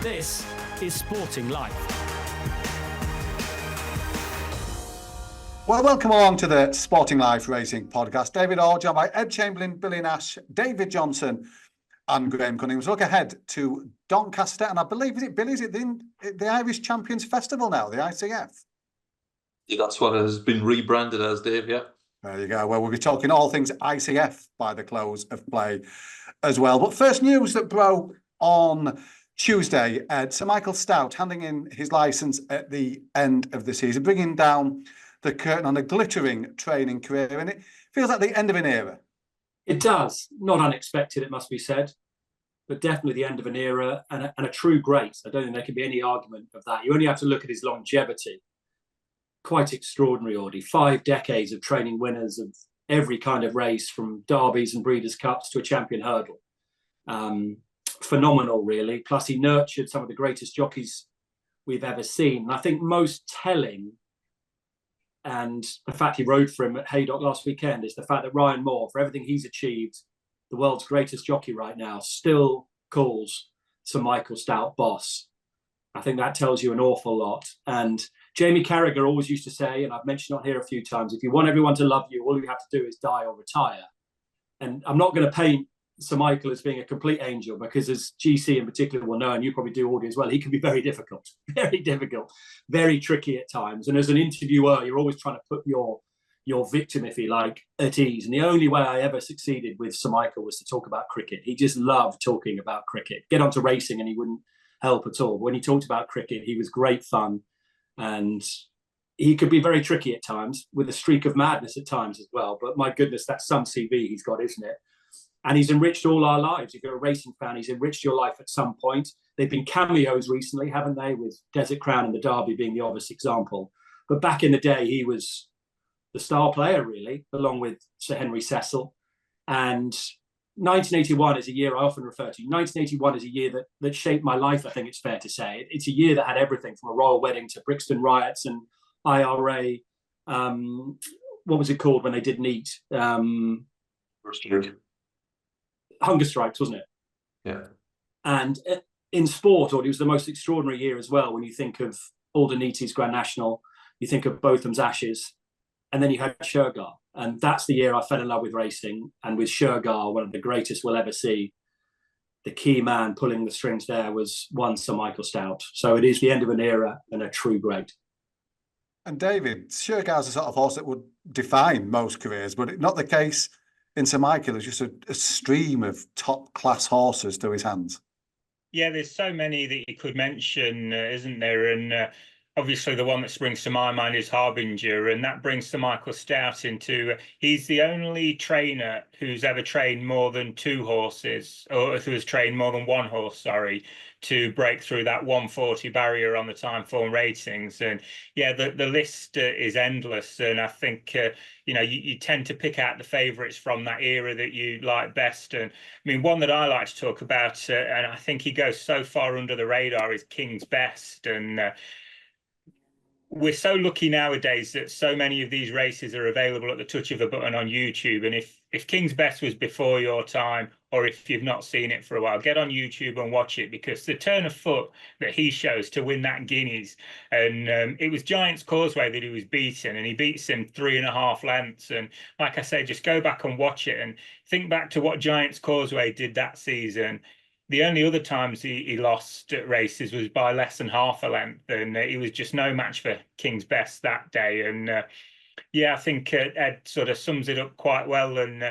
This is Sporting Life. Well, welcome along to the Sporting Life Racing Podcast. David Orr, joined by Ed Chamberlain, Billy Nash, David Johnson and Graham Cunnings. Look ahead to Doncaster, and I believe, is it Billy, is it the Irish Champions Festival now, the ICF? Yeah, that's what it has been rebranded as, Dave, yeah. There you go. Well, we'll be talking all things ICF by the close of play as well. But first news that broke on Tuesday, Sir Michael Stoute handing in his licence at the end of the season, bringing down the curtain on a glittering training career, and it feels like the end of an era. It does. Not unexpected, it must be said, but definitely the end of an era and a true great. I don't think there can be any argument of that. You only have to look at his longevity. Quite extraordinary, Audie. 5 decades of training winners of every kind of race, from derbies and Breeders' Cups to a champion hurdle. Phenomenal, really. Plus, he nurtured some of the greatest jockeys we've ever seen. And I think most telling, and the fact he rode for him at Haydock last weekend, is the fact that Ryan Moore, for everything he's achieved, the world's greatest jockey right now, still calls Sir Michael Stoute boss. I think that tells you an awful lot. And Jamie Carragher always used to say, and I've mentioned it here a few times, if you want everyone to love you, all you have to do is die or retire. And I'm not going to paint Sir Michael as being a complete angel, because as GC in particular will know, and you probably do, Audie, as well, he can be very difficult, very tricky at times. And as an interviewer, you're always trying to put your victim, if you like, at ease. And the only way I ever succeeded with Sir Michael was to talk about cricket. He just loved talking about cricket. Get onto racing and he wouldn't help at all. But when he talked about cricket, he was great fun. And he could be very tricky at times, with a streak of madness at times as well. But my goodness, that's some CV he's got, isn't it? And he's enriched all our lives. If you're a racing fan, he's enriched your life at some point. They've been cameos recently, haven't they? With Desert Crown and the Derby being the obvious example. But back in the day, he was the star player, really, along with Sir Henry Cecil. And 1981 is a year I often refer to. 1981 is a year that shaped my life, I think it's fair to say. It's a year that had everything from a royal wedding to Brixton riots and IRA. What was it called when they didn't eat? Hunger strikes, wasn't it? Yeah. And in sport, it was the most extraordinary year as well. When you think of Aldeniti's Grand National, you think of Botham's Ashes, and then you had Shergar. And that's the year I fell in love with racing. And with Shergar, one of the greatest we'll ever see, the key man pulling the strings there was one Sir Michael Stoute. So it is the end of an era and a true great. And David, Shergar's the sort of horse that would define most careers, but not the case in Sir Michael. It's just a stream of top-class horses to his hands. Yeah, there's so many that you could mention, isn't there? And obviously the one that springs to my mind is Harbinger, and that brings Sir Michael Stoute into, he's the only trainer who's ever trained more than 2 horses, or who has trained more than 1 horse, sorry, to break through that 140 barrier on the time form ratings. And yeah, the list is endless. And I think, you tend to pick out the favourites from that era that you like best. And I mean, one that I like to talk about, and I think he goes so far under the radar, is King's Best. And we're so lucky nowadays that so many of these races are available at the touch of a button on YouTube. And if King's Best was before your time, or if you've not seen it for a while, get on YouTube and watch it, because the turn of foot that he shows to win that Guineas, and it was Giant's Causeway that he was beaten, and he beats him 3.5 lengths. And like I say, just go back and watch it and think back to what Giant's Causeway did that season. The only other times he lost at races was by less than half a length, and he was just no match for King's Best that day. And yeah, I think Ed sort of sums it up quite well. And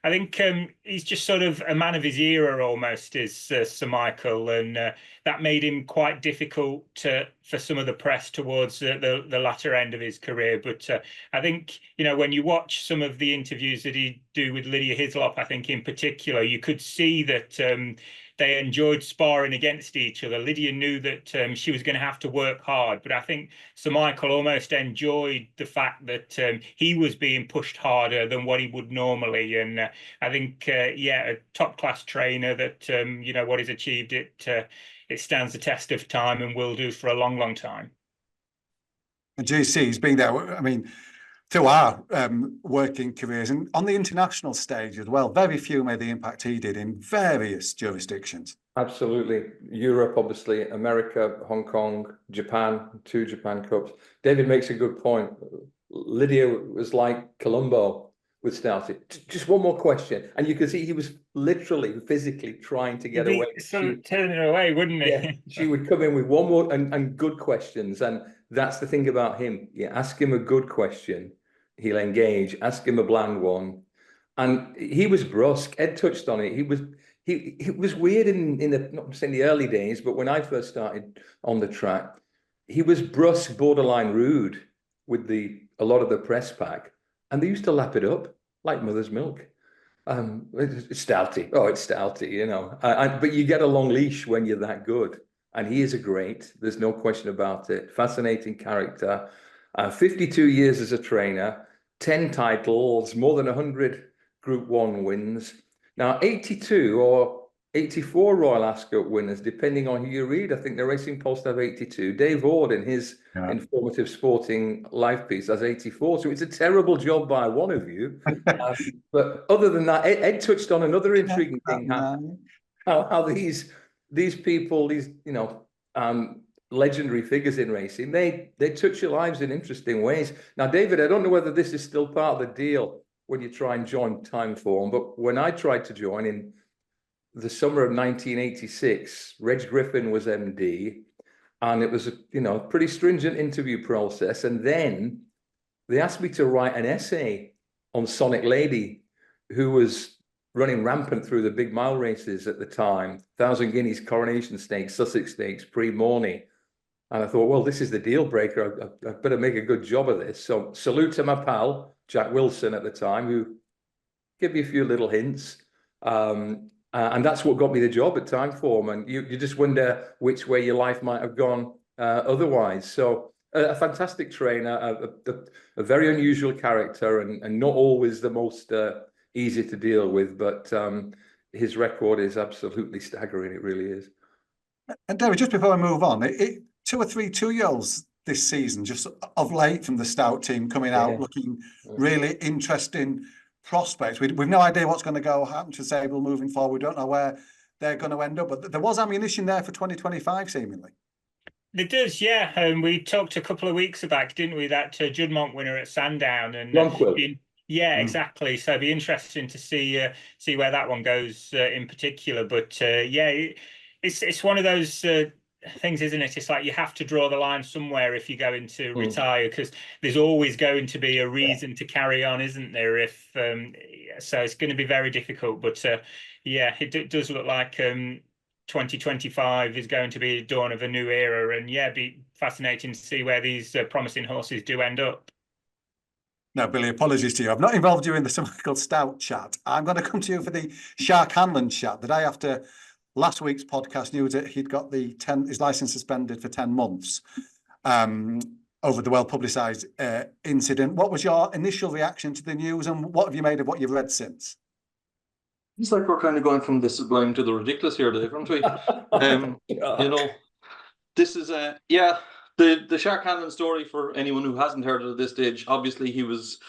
I think he's just sort of a man of his era almost, is Sir Michael, and that made him quite difficult for some of the press towards the latter end of his career. But I think, when you watch some of the interviews that he do with Lydia Hislop, I think in particular, you could see that they enjoyed sparring against each other. Lydia knew that she was going to have to work hard, but I think Sir Michael almost enjoyed the fact that he was being pushed harder than what he would normally. And I think, a top-class trainer that, what he's achieved, it stands the test of time and will do for a long, long time. And GC's been there, I mean, through our working careers and on the international stage as well. Very few made the impact he did in various jurisdictions. Absolutely. Europe, obviously, America, Hong Kong, Japan, 2 Japan Cups. David makes a good point. Lydia was like Colombo with Stoute. Just one more question. And you can see he was literally, physically trying to get away. So turning it away, wouldn't he? Yeah, she would come in with one more and good questions. And that's the thing about him. You ask him a good question, he'll engage. Ask him a bland one. And he was brusque. Ed touched on it. It was weird in the, not saying the early days, but when I first started on the track, he was brusque, borderline rude with a lot of the press pack, and they used to lap it up like mother's milk. It's Stoute. Oh, it's Stoute, you know. But you get a long leash when you're that good, and he is a great. There's no question about it. Fascinating character. 52 years as a trainer, 10 titles, more than 100 Group 1 wins. Now, 82 or 84 Royal Ascot winners, depending on who you read. I think the Racing Post have 82. Dave Ord, in his informative sporting life piece, has 84. So it's a terrible job by one of you. But other than that, Ed touched on another intriguing thing: how these people, these legendary figures in racing, they touch your lives in interesting ways. Now, David, I don't know whether this is still part of the deal when you try and join Timeform, but when I tried to join in the summer of 1986, Reg Griffin was MD, and it was a pretty stringent interview process. And then they asked me to write an essay on Sonic Lady, who was running rampant through the big mile races at the time: 1,000 Guineas, Coronation Stakes, Sussex Stakes, Pre-Morney. And I thought, well, this is the deal breaker. I better make a good job of this. So salute to my pal, Jack Wilson, at the time, who gave me a few little hints. And that's what got me the job at Timeform. And you just wonder which way your life might have gone otherwise. So a fantastic trainer, a very unusual character, and not always the most easy to deal with. But his record is absolutely staggering. It really is. And David, just before I move on, 2 or 3 2-year-olds this season, just of late, from the Stoute team coming out, looking really interesting prospects. We've no idea what's going to happen to Sable moving forward. We don't know where they're going to end up, but there was ammunition there for 2025, seemingly. It does, yeah. We talked a couple of weeks back, didn't we? That Juddmonk winner at Sandown, and exactly. So it'd be interesting to see where that one goes in particular. But it's one of those things, isn't it? It's like you have to draw the line somewhere if you're going to retire, because there's always going to be a reason to carry on, isn't there? If so, it's going to be very difficult. But it does look like 2025 is going to be the dawn of a new era, and be fascinating to see where these promising horses do end up. Now, Billy, apologies to you. I've not involved you in the Sir Michael Stoute chat. I'm going to come to you for the Shark Hanlon chat. The day after last week's podcast news that he'd got his license suspended for 10 months over the well-publicised incident. What was your initial reaction to the news, and what have you made of what you've read since? It's like we're kind of going from the sublime to the ridiculous here, Dave, aren't we? This is the Shark Hanlon story, for anyone who hasn't heard it at this stage. Obviously, he was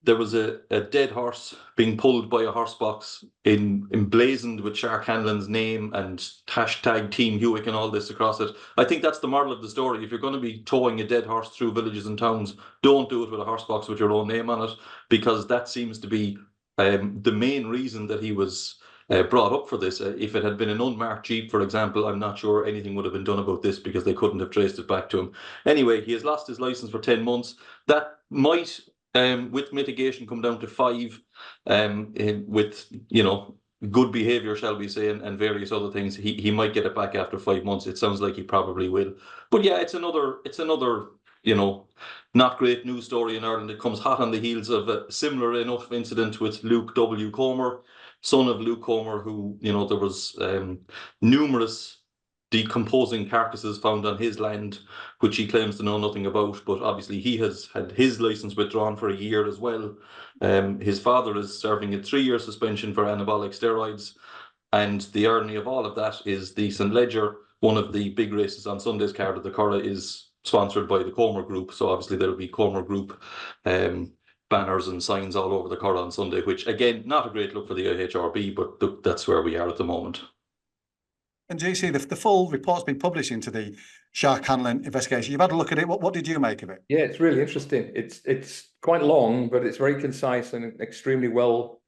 there was a dead horse being pulled by a horse box emblazoned with Shark Hanlon's name and hashtag Team Hewick and all this across it. I think that's the moral of the story. If you're going to be towing a dead horse through villages and towns, don't do it with a horse box with your own name on it, because that seems to be the main reason that he was brought up for this. If it had been an unmarked Jeep, for example, I'm not sure anything would have been done about this, because they couldn't have traced it back to him. Anyway, he has lost his license for 10 months. That might, with mitigation, come down to 5, with, good behaviour, shall we say, and various other things. He might get it back after 5 months. It sounds like he probably will. But yeah, it's another not great news story in Ireland. It comes hot on the heels of a similar enough incident with Luke W. Comer, son of Luke Comer, who, there was numerous decomposing carcasses found on his land, which he claims to know nothing about. But obviously he has had his license withdrawn for a year as well. His father is serving a 3-year suspension for anabolic steroids. And the irony of all of that is the St. Leger, one of the big races on Sunday's card at the Curragh, is sponsored by the Comer Group. So obviously there'll be Comer Group banners and signs all over the Curragh on Sunday, which, again, not a great look for the IHRB, but that's where we are at the moment. And GC, the full report's been published into the Shark Hanlon investigation. You've had a look at it. What did you make of it? Yeah, it's really interesting. It's quite long, but it's very concise and extremely well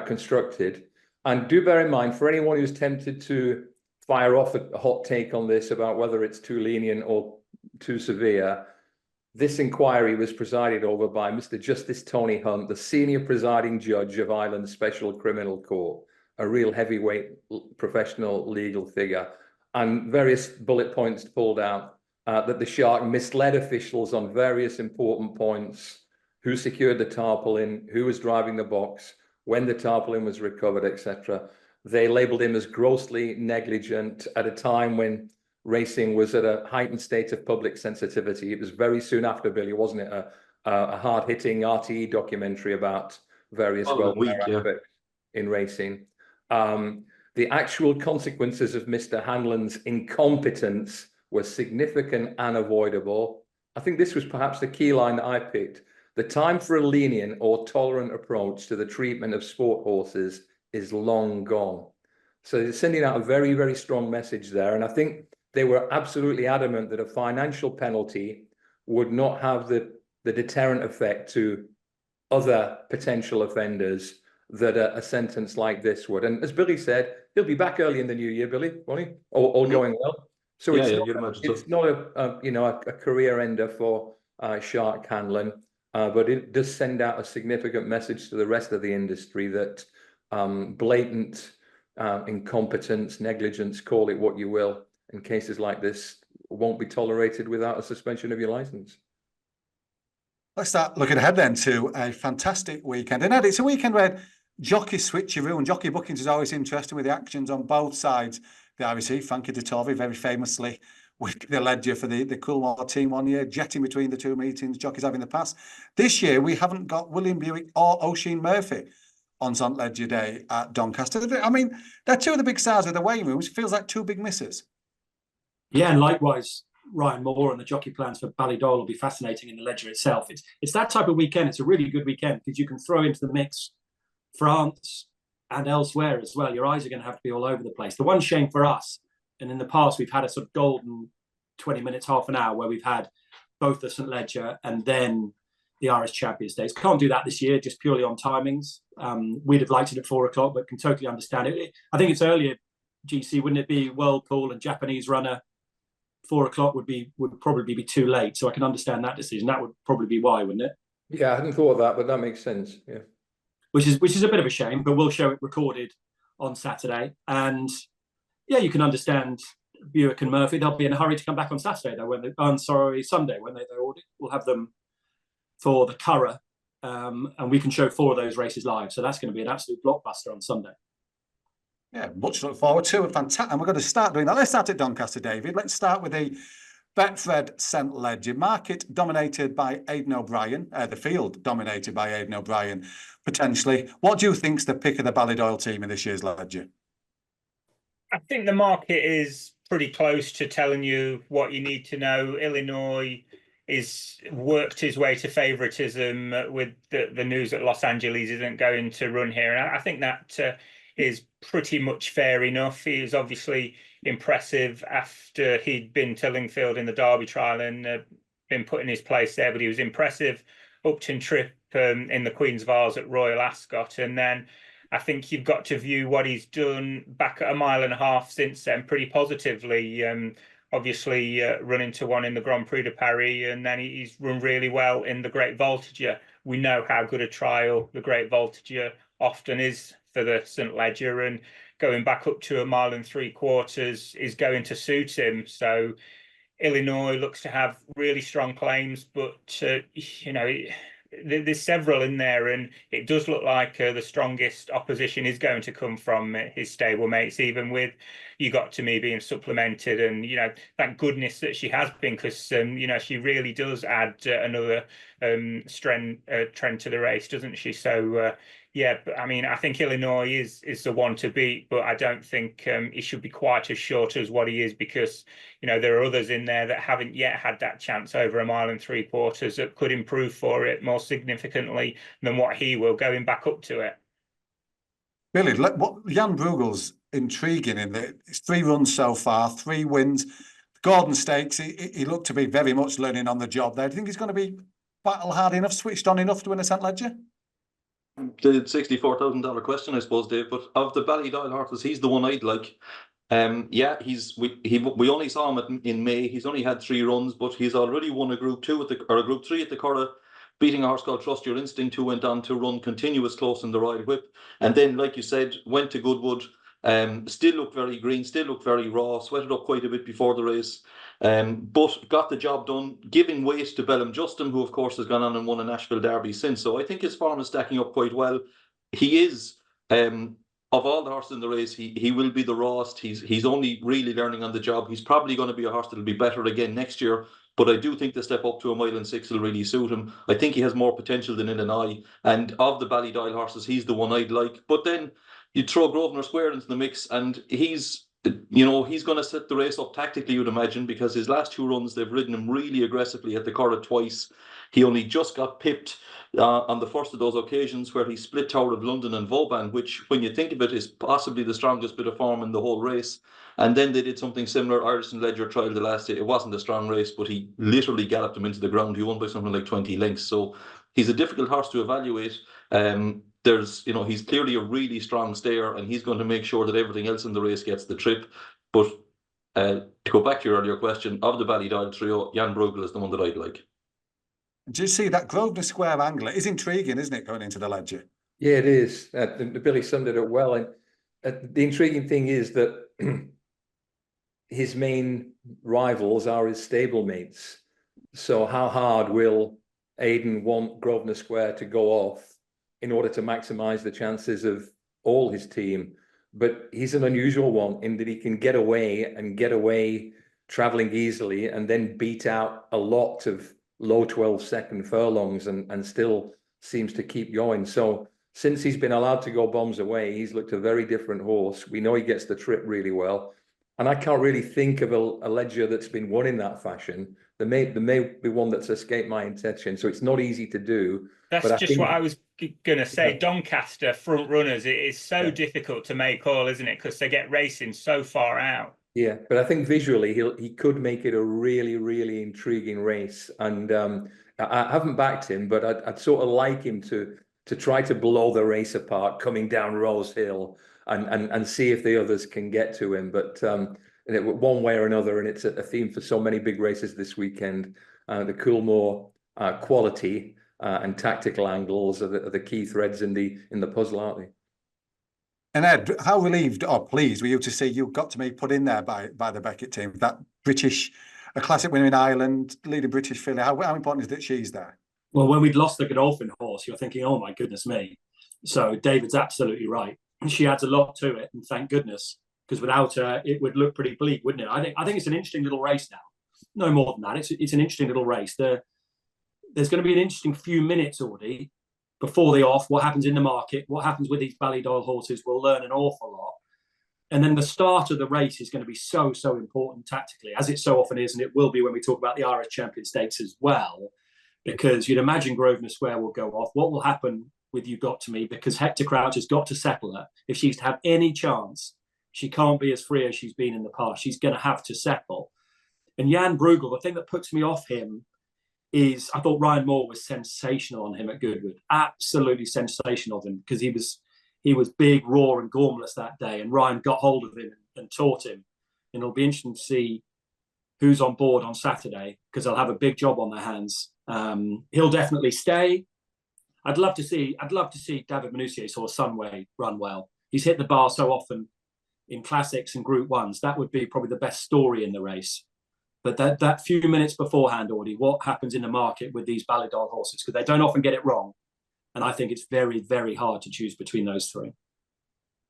constructed. And do bear in mind, for anyone who's tempted to fire off a hot take on this about whether it's too lenient or too severe, this inquiry was presided over by Mr. Justice Tony Hunt, the senior presiding judge of Ireland's Special Criminal Court, a real heavyweight professional legal figure. And various bullet points pulled out that the Shark misled officials on various important points: who secured the tarpaulin, who was driving the box, when the tarpaulin was recovered, etc. They labelled him as grossly negligent at a time when racing was at a heightened state of public sensitivity. It was very soon after, Billy, wasn't it? A hard-hitting RTE documentary about various aspects in racing. The actual consequences of Mr. Hanlon's incompetence were significant and avoidable. I think this was perhaps the key line that I picked. The time for a lenient or tolerant approach to the treatment of sport horses is long gone. So they're sending out a very, very strong message there. And I think they were absolutely adamant that a financial penalty would not have the deterrent effect to other potential offenders that a sentence like this would. And as Billy said, he'll be back early in the new year, Billy, won't he? All going well. So it's not a career ender for Shark Hanlon, but it does send out a significant message to the rest of the industry that blatant incompetence, negligence, call it what you will, in cases like this won't be tolerated without a suspension of your license. Let's start looking ahead then to a fantastic weekend. And Ed, it's a weekend where jockey switcheroo and jockey bookings is always interesting, with the actions on both sides. The IBC, Frankie Dettori very famously with the ledger for the Coolmore team one year, jetting between the two meetings, jockeys having the pass. This year, we haven't got William Buick or Oisin Murphy on St. Ledger Day at Doncaster. I mean, they're two of the big stars of the weighing rooms. It feels like two big misses. Yeah, and likewise, Ryan Moore and the jockey plans for Ballydoyle will be fascinating in the Ledger itself. It's that type of weekend. It's a really good weekend because you can throw into the mix France and elsewhere as well. Your eyes are going to have to be all over the place. The one shame for us, and in the past we've had a sort of golden 20 minutes, half an hour, where we've had both the St. Ledger and then the Irish Champions Days. Can't do that this year, just purely on timings. We'd have liked it at 4 o'clock, but can totally understand it. I think it's earlier, GC, wouldn't it be? Whirlpool and Japanese runner, 4 o'clock would probably be too late. So I can understand that decision. That would probably be why, wouldn't it? Yeah, I hadn't thought of that, but that makes sense. Yeah. Which is a bit of a shame, but we'll show it recorded on Saturday. And yeah, you can understand Buick and Murphy. They'll be in a hurry to come back on Saturday, though. Sunday, when they order. We'll have them for the Curragh, and we can show 4 of those races live. So that's going to be an absolute blockbuster on Sunday. Yeah, much to look forward to. Fantastic. And we're going to start doing that. Let's start at Doncaster, David. Let's start with the Betfred St. Ledger. Market dominated by Aidan O'Brien. The field dominated by Aidan O'Brien, potentially. What do you think's the pick of the Ballydoyle team in this year's Ledger? I think the market is pretty close to telling you what you need to know. Illinois is worked his way to favouritism with the news that Los Angeles isn't going to run here. And I think that is pretty much fair enough. He was obviously impressive after he'd been to Lingfield in the Derby trial and been put in his place there, but he was impressive. Upton trip in the Queen's Vase at Royal Ascot. And then I think you've got to view what he's done back at 1.5 miles since then pretty positively. Obviously running to one in the Grand Prix de Paris, and then he's run really well in the Great Voltigeur. We know how good a trial the Great Voltigeur often is for the St. Ledger, and going back up to 1 3/4 miles is going to suit him. So Illinois looks to have really strong claims, but there's several in there, and it does look like the strongest opposition is going to come from his stablemates, even with You Got To Me being supplemented. And thank goodness that she has been, because she really does add another trend to the race, doesn't she? So yeah, but I mean, I think Illinois is the one to beat, but I don't think he should be quite as short as what he is, because there are others in there that haven't yet had that chance over 1 3/4 miles that could improve for it more significantly than what he will, going back up to it. Billy, Jan Bruegel's intriguing in that it's 3 runs so far, 3 wins. Gordon Stakes, he looked to be very much learning on the job there. Do you think he's going to be battle hard enough, switched on enough to win a St. Ledger? The $64,000 question, I suppose, Dave. But of the Ballydoyle horses, he's the one I'd like. Yeah, we only saw him in May. He's only had 3 runs, but he's already won a Group 2 or a Group 3 at the Curragh, beating a horse called Trust Your Instinct, who went on to run continuous close in the Royal Whip, and then, like you said, went to Goodwood. Still looked very green, still looked very raw, sweated up quite a bit before the race, but got the job done, giving weight to Bellum Justin, who of course has gone on and won a Nashville Derby since. So I think his form is stacking up quite well. He is, of all the horses in the race, he will be the rawest. He's only really learning on the job. He's probably going to be a horse that'll be better again next year, but I do think the step up to a 1 6 will really suit him. I think he has more potential than in an eye, and of the Ballydoyle horses, he's the one I'd like. But then you throw Grosvenor Square into the mix, and he's going to set the race up tactically, you'd imagine, because his last 2 runs, they've ridden him really aggressively at the Curragh twice. He only just got pipped on the first of those occasions where he split Tower of London and Vauban, which, when you think of it, is possibly the strongest bit of form in the whole race. And then they did something similar, Irish and Ledger trial the last day. It wasn't a strong race, but he literally galloped him into the ground. He won by something like 20 lengths. So he's a difficult horse to evaluate. He's clearly a really strong stayer, and he's going to make sure that everything else in the race gets the trip. But to go back to your earlier question, of the Ballydoyle trio, Jan Bruegel is the one that I'd like. Do you see that Grosvenor Square angle? It is intriguing, isn't it, going into the Ledger? Yeah, it is. Billy summed it up well. And the intriguing thing is that his main rivals are his stablemates. So how hard will Aidan want Grosvenor Square to go off in order to maximise the chances of all his team? But he's an unusual one in that he can get away travelling easily and then beat out a lot of low 12-second furlongs and still seems to keep going. So since he's been allowed to go bombs away, he's looked a very different horse. We know he gets the trip really well. And I can't really think of a Ledger that's been won in that fashion. There may be one that's escaped my attention, so it's not easy to do. That's just what I was going to say. Yeah. Doncaster front runners, it is so difficult to make all, isn't it? Because they get racing so far out. Yeah, but I think visually he could make it a really, really intriguing race. And I haven't backed him, but I'd sort of like him to try to blow the race apart coming down Rose Hill and see if the others can get to him. But one way or another, and it's a theme for so many big races this weekend, the Coolmore quality and tactical angles are the key threads in the puzzle, aren't they? And Ed, how relieved or pleased were you to see you got to be put in there by the Beckett team? That a classic winner in Ireland, leading British filly. How important is that she's there? Well, when we'd lost the Godolphin horse, you're thinking, oh my goodness me. So David's absolutely right. She adds a lot to it, and thank goodness, because without her, it would look pretty bleak, wouldn't it? I think it's an interesting little race now. No more than that. It's an interesting little race. There's going to be an interesting few minutes, Audie, before the off, what happens in the market, what happens with these Ballydoyle horses, we'll learn an awful lot. And then the start of the race is going to be so, so important tactically, as it so often is, and it will be when we talk about the Irish Champion Stakes as well, because you'd imagine Grosvenor Square will go off. What will happen with You Got To Me? Because Hector Crouch has got to settle her. If she's to have any chance, she can't be as free as she's been in the past. She's going to have to settle. And Jan Bruegel, the thing that puts me off him is I thought Ryan Moore was sensational on him at Goodwood. Absolutely sensational of him, because he was big, raw and gormless that day, and Ryan got hold of him and taught him. And it'll be interesting to see who's on board on Saturday, because they'll have a big job on their hands. He'll definitely stay. I'd love to see David Manussier's horse Sunway run well. He's hit the bar so often in classics and Group 1s. That would be probably the best story in the race. But that few minutes beforehand, Audie, what happens in the market with these Ballydoyle horses? Because they don't often get it wrong. And I think it's very, very hard to choose between those three.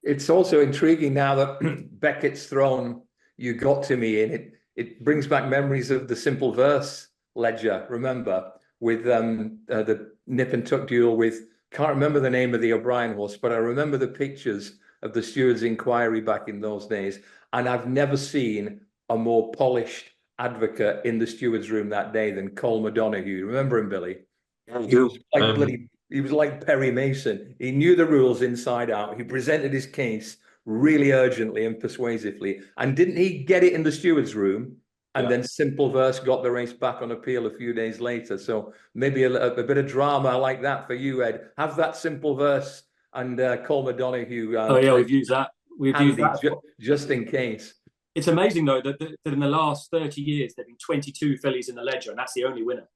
It's also intriguing now that Beckett's thrown You Got To Me in. It brings back memories of the Simple Verse Ledger, remember, with the nip and tuck duel with, can't remember the name of the O'Brien horse, but I remember the pictures of the Stewards' Inquiry back in those days. And I've never seen a more polished advocate in the stewards' room that day than Cole McDonough. Remember him, Billy? He was like Perry Mason. He knew the rules inside out. He presented his case really urgently and persuasively. And didn't he get it in the steward's room? And then Simple Verse got the race back on appeal a few days later. So maybe a bit of drama like that for you, Ed. Have that Simple Verse and Colm O'Donoghue. Oh yeah, we've used that. We've used that just in case. It's amazing though that in the last 30 years there've been 22 fillies in the Ledger, and that's the only winner.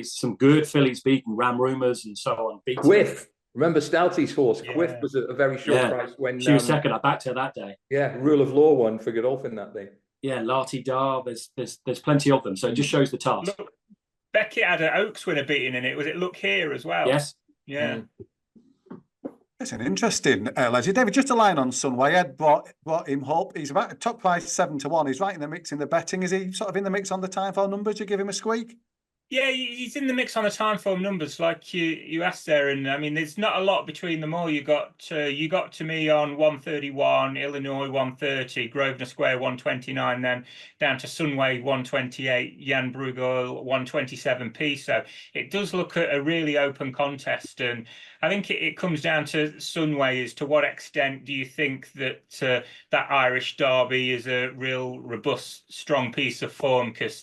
Some good fillies beaten Ram Rumours and so on. Quiff. Remember Stoute's horse? Yeah. Quiff was a very short price when she was second. I backed her that day. Yeah, Rule of Law won for Godolphin that day. Yeah, Larty Dar. There's plenty of them, so it just shows the task. Look, Beckett had an Oaks winner beating in it. Was it Look Here as well? Yes. Yeah. It's an interesting legend. David, just a line on Sunway. Ed brought him hope. He's about top price 7-1. He's right in the mix in the betting. Is he sort of in the mix on the time for numbers? You give him a squeak? Yeah, he's in the mix on the time form numbers, like you asked there, and I mean, there's not a lot between them all. You got to me on 131, Illinois 130, Grosvenor Square 129, then down to Sunway 128, Jan Bruegel 127p. So it does look at a really open contest, and I think it comes down to Sunway as to what extent do you think that that Irish Derby is a real robust, strong piece of form, because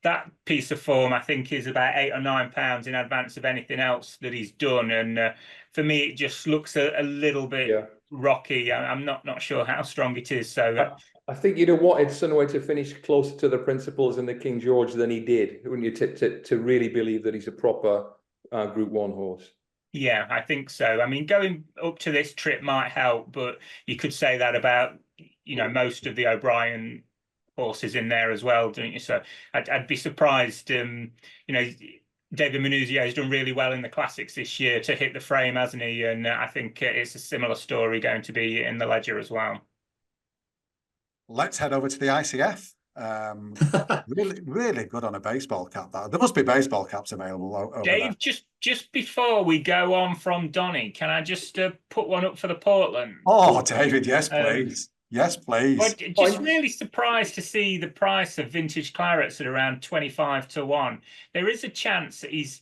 that piece of form, I think, is about £8 or £9 in advance of anything else that he's done. And for me, it just looks a little bit rocky. I'm not sure how strong it is. So I think you'd have wanted Sunway to finish closer to the principles in the King George than he did, wouldn't you, to really believe that he's a proper Group 1 horse? Yeah, I think so. I mean, going up to this trip might help, but you could say that about, most of the O'Brien horses in there as well, don't you? So I'd be surprised. David Manuzio has done really well in the classics this year to hit the frame, hasn't he? And I think it's a similar story going to be in the Ledger as well. Let's head over to the ICF. Really good on a baseball cap. There must be baseball caps available over Dave, there. just before we go on from Donny, can I just put one up for the Portland? Oh, David, yes, please. Yes, please. But just really surprised to see the price of vintage clarets at around 25-1. There is a chance that he's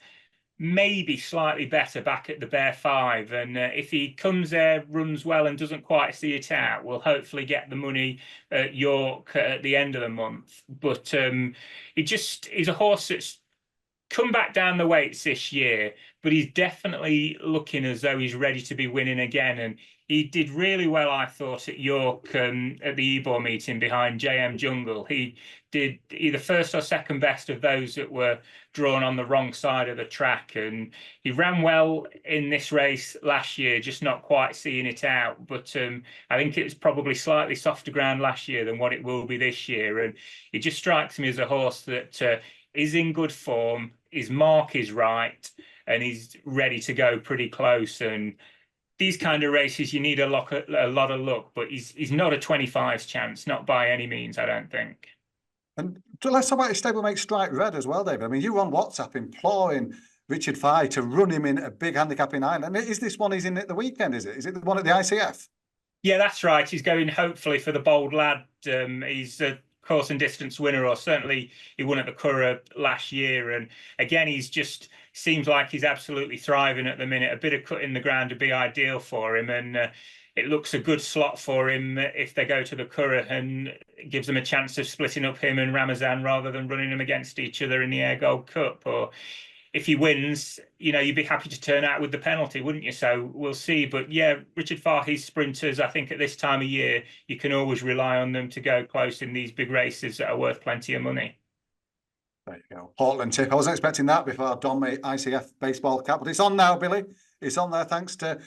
maybe slightly better back at the Bear 5, and if he comes there, runs well and doesn't quite see it out, we'll hopefully get the money at York at the end of the month. But he's a horse that's come back down the weights this year, but he's definitely looking as though he's ready to be winning again. And he did really well, I thought, at York at the Ebor meeting behind JM Jungle. He did either first or second best of those that were drawn on the wrong side of the track. And he ran well in this race last year, just not quite seeing it out. But I think it was probably slightly softer ground last year than what it will be this year. And it just strikes me as a horse that is in good form, his mark is right, and he's ready to go pretty close. And these kind of races, you need a lot of luck, but he's not a 25s chance, not by any means, I don't think. And let's talk about his stablemate Strike Red as well, David. I mean, you were on WhatsApp imploring Richard Fye to run him in a big handicap in Ireland. Is this one he's in at the weekend, is it? Is it the one at the ICF? Yeah, that's right. He's going hopefully for the Bold Lad. He's a course and distance winner, or certainly he won at the Curragh last year. And again, he's just seems like he's absolutely thriving at the minute. A bit of cut in the ground would be ideal for him, and it looks a good slot for him if they go to the Curragh, and it gives them a chance of splitting up him and Ramazan rather than running them against each other in the Air Gold Cup. Or if he wins, you'd be happy to turn out with the penalty, wouldn't you? So we'll see. But yeah, Richard Fahey's sprinters, I think at this time of year, you can always rely on them to go close in these big races that are worth plenty of money. There you go. Portland tip. I wasn't expecting that before Don made ICF baseball cap, but it's on now, Billy. It's on there thanks to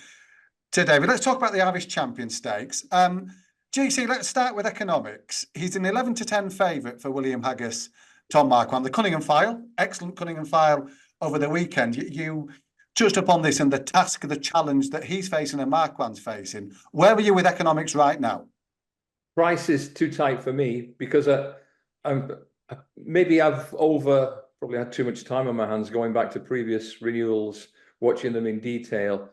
David. Let's talk about the Irish Champion Stakes. GC, let's start with economics. He's an 11-10 favourite for William Haggis, Tom Marquand. The Cunningham File, excellent Cunningham File over the weekend. You touched upon this and the task, the challenge that he's facing and Marquand's facing. Where are you with economics right now? Price is too tight for me because maybe I've probably had too much time on my hands going back to previous renewals, watching them in detail.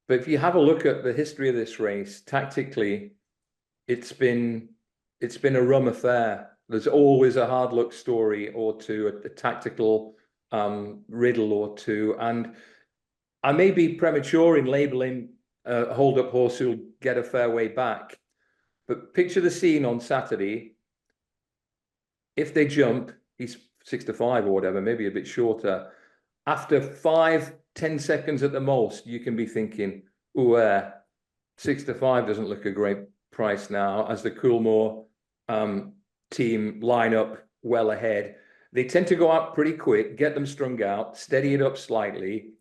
But if you have a look at the history of this race, tactically, it's been a rum affair. There's always a hard luck story or two, a tactical riddle or two. And I may be premature in labeling a hold-up horse who'll get a fair way back. But picture the scene on Saturday. If they jump, he's 6-5 or whatever, maybe a bit shorter. After 5-10 seconds at the most, you can be thinking, ooh, 6-5 doesn't look a great price now, as the Coolmore team line up well ahead. They tend to go out pretty quick, get them strung out, steady it up slightly.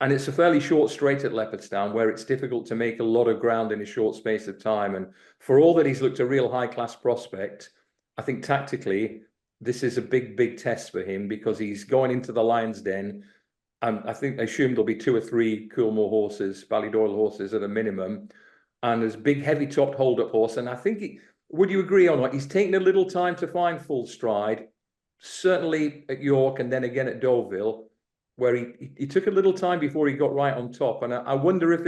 And it's a fairly short straight at Leopardstown, where it's difficult to make a lot of ground in a short space of time. And for all that he's looked a real high-class prospect, I think tactically, this is a big, big test for him, because he's going into the Lion's Den. And I assume there'll be 2 or 3 Coolmore horses, Ballydoyle horses at a minimum. And there's big, heavy-topped hold-up horse. And I think, would you agree or not, he's taken a little time to find full stride, certainly at York and then again at Deauville, where he took a little time before he got right on top. And I wonder if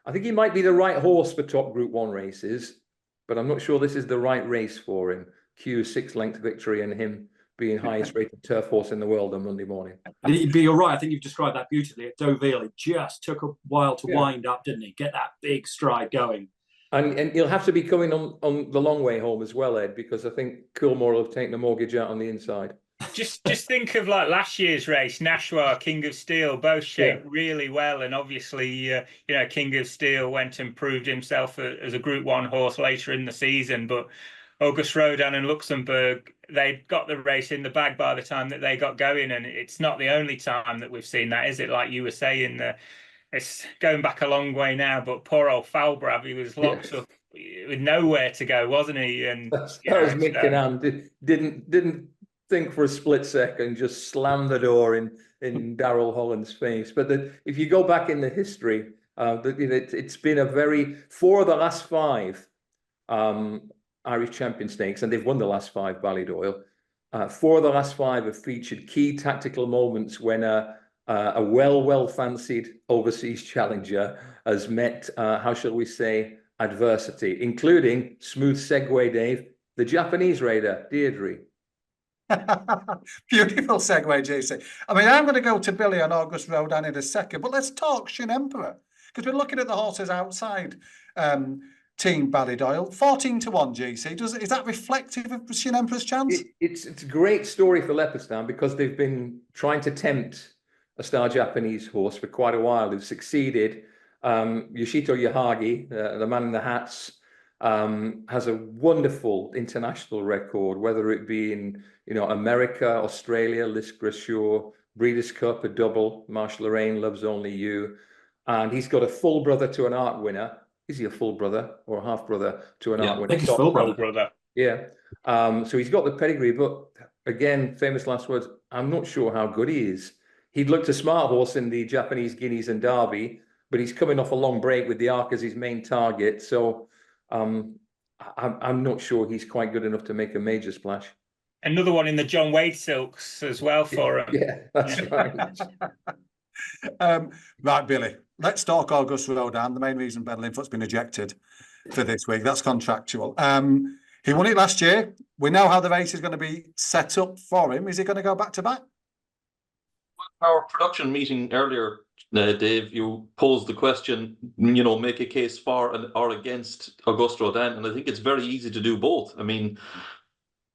I think he might be the right horse for top Group 1 races, but I'm not sure this is the right race for him. Q's 6-length victory and him being highest rated turf horse in the world on Monday morning. But you're right. I think you've described that beautifully. At Deauville, it just took a while to wind up, didn't it? Get that big stride going. And he'll have to be coming on the long way home as well, Ed, because I think Coolmore will have taken the mortgage out on the inside. Just think of like last year's race, Nashwa, King of Steel, both shaped really well. And obviously, King of Steel went and proved himself as a Group 1 horse later in the season. But August Rodin and Luxembourg, they'd got the race in the bag by the time that they got going. And it's not the only time that we've seen that, is it? Like you were saying, it's going back a long way now. But poor old Falbrav, he was locked up with nowhere to go, wasn't he? And that was Mick Canham. Didn't think for a split second, just slammed the door in Darrell Holland's face. But if you go back in the history, it's been 4 of the last 5 Irish Champion Stakes, and they've won the last 5 Ballydoyle. 4 of the last 5 have featured key tactical moments when a well fancied overseas challenger has met, how shall we say, adversity, including, smooth segue, Dave, the Japanese raider, Deirdre. Beautiful segue, JC. I mean, I'm going to go to Billy on August Rodin in a second, but let's talk Shin Emperor, because we're looking at the horses outside Team Ballydoyle. 14-1, JC. Is that reflective of Shin Emperor's chance? It's a great story for Leopardstown, because they've been trying to tempt a star Japanese horse for quite a while. They've succeeded. Yoshito Yahagi, the man in the hats, has a wonderful international record, whether it be in America, Australia, Liscrashore, Breeders' Cup, a double, Marsh Lorraine, Loves Only You, and he's got a full brother to an art winner. Is he a full brother or a half brother to an art winner? I think he's full brother. Yeah. So he's got the pedigree, but again, famous last words, I'm not sure how good he is. He'd looked a smart horse in the Japanese Guineas and Derby, but he's coming off a long break with the Arc as his main target. So I'm not sure he's quite good enough to make a major splash. Another one in the John Wade Silks as well for him. Yeah, that's right. Right, Billy, let's talk August Rodin. The main reason Ben Linfoot's been ejected for this week, that's contractual. He won it last year. We know how the race is going to be set up for him. Is he going to go back-to-back? Our production meeting earlier, Dave, you posed the question, make a case for or against August Rodin, and I think it's very easy to do both. I mean,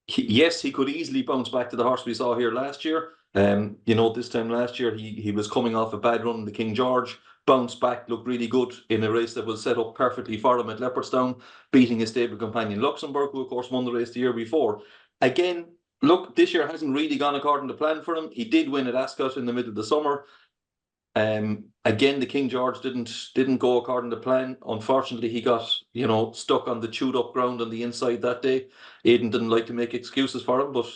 yes, he could easily bounce back to the horse we saw here last year. This time last year, he was coming off a bad run in the King George, bounced back, looked really good in a race that was set up perfectly for him at Leopardstown, beating his stable companion Luxembourg, who of course won the race the year before. Again, look, this year hasn't really gone according to plan for him. He did win at Ascot in the middle of the summer. Again, the King George didn't go according to plan. Unfortunately, he got stuck on the chewed up ground on the inside that day. Aidan didn't like to make excuses for him, but